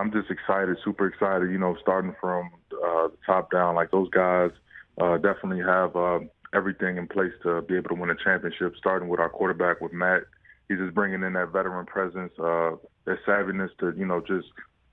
I'm just excited, super excited, starting from the top down. Like, those guys definitely have everything in place to be able to win a championship, starting with our quarterback, with Matt. He's just bringing in that veteran presence, that savviness to, just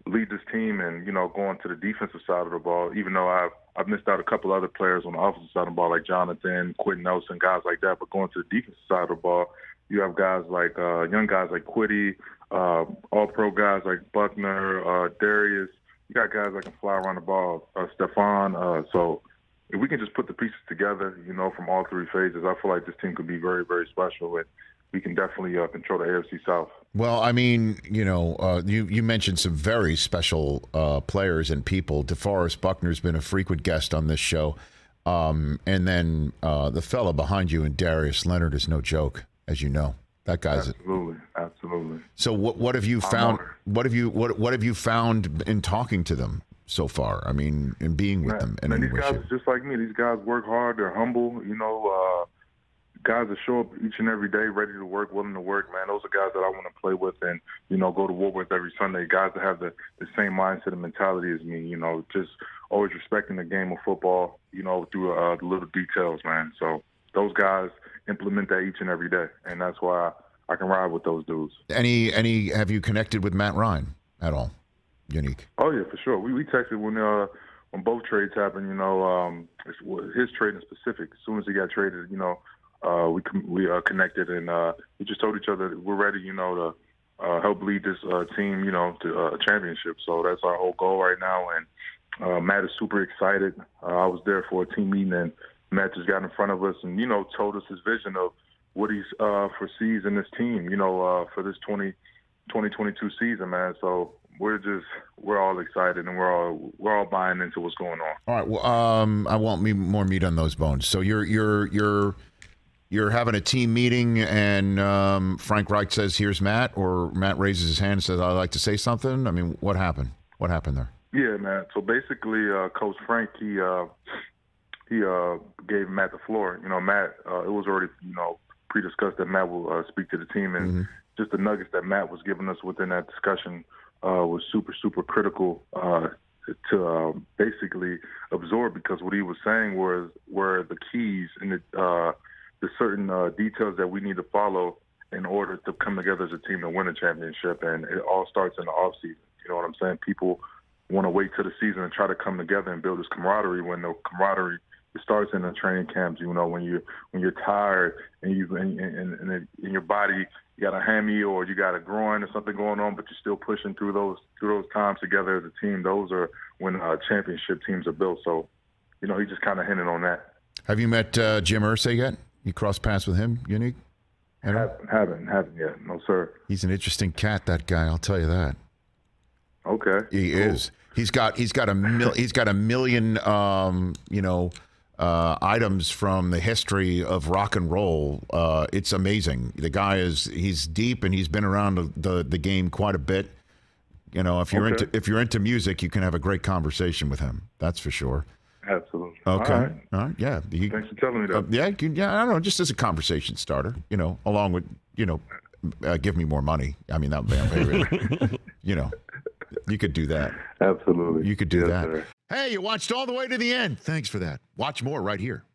lead this team and, going to the defensive side of the ball, even though I've missed out a couple other players on the offensive side of the ball, like Jonathan, Quentin Nelson, guys like that. But going to the defensive side of the ball, you have guys like young guys like Quiddy, all-pro guys like Buckner, Darius. You got guys that can fly around the ball, Stephon. So if we can just put the pieces together, from all three phases, I feel like this team could be very, very special. And we can definitely control the AFC South. Well, I mean, you mentioned some very special players and people. DeForest Buckner's been a frequent guest on this show. And then the fella behind you, and Darius Leonard, is no joke, as you know. That guy's absolutely. So what have you found? What have you found in talking to them so far? I mean, in being with them. And these guys are just like me. These guys work hard. They're humble. Guys that show up each and every day, ready to work, willing to work, man. Those are guys that I want to play with and, go to war with every Sunday. Guys that have the same mindset and mentality as me, just always respecting the game of football, through the little details, man. So those guys implement that each and every day, and that's why I can ride with those dudes. Have you connected with Matt Ryan at all, Yannick? Oh, yeah, for sure. We texted when both trades happened, his trade in specific. As soon as he got traded, we connected, and we just told each other we're ready, to help lead this team, to a championship. So that's our whole goal right now. And Matt is super excited. I was there for a team meeting, and Matt just got in front of us and, told us his vision of what he foresees in this team, for this 2022 season, man. So we're all excited, and we're all buying into what's going on. All right. Well, I want more meat on those bones. So you're having a team meeting, and Frank Reich says, "Here's Matt," or Matt raises his hand and says, "I'd like to say something." I mean, what happened? What happened there? Yeah, man. So basically, Coach Frank, he gave Matt the floor. Matt, it was already, pre-discussed that Matt will speak to the team, and just the nuggets that Matt was giving us within that discussion was super, super critical to basically absorb, because what he was saying were the keys and the certain details that we need to follow in order to come together as a team to win a championship. And it all starts in the offseason. You know what I'm saying? People want to wait till the season and try to come together and build this camaraderie, when the camaraderie starts in the training camps. When you're tired and in your body, you got a hammy or you got a groin or something going on, but you're still pushing through those times together as a team. Those are when championship teams are built. So, he just kind of hinted on that. Have you met Jim Irsay yet? You crossed paths with him, Yannick? Haven't yet. No, sir. He's an interesting cat, that guy. I'll tell you that. Okay. He is. He's got a million items from the history of rock and roll. It's amazing. The guy he's deep, and he's been around the game quite a bit. If you're into music, you can have a great conversation with him. That's for sure. Absolutely. Okay. All right. Yeah. Thanks for telling me that. Yeah. I don't know. Just as a conversation starter, along with, give me more money. I mean, that would be my favorite. You could do that. Absolutely. You could do that. Sir. Hey, you watched all the way to the end. Thanks for that. Watch more right here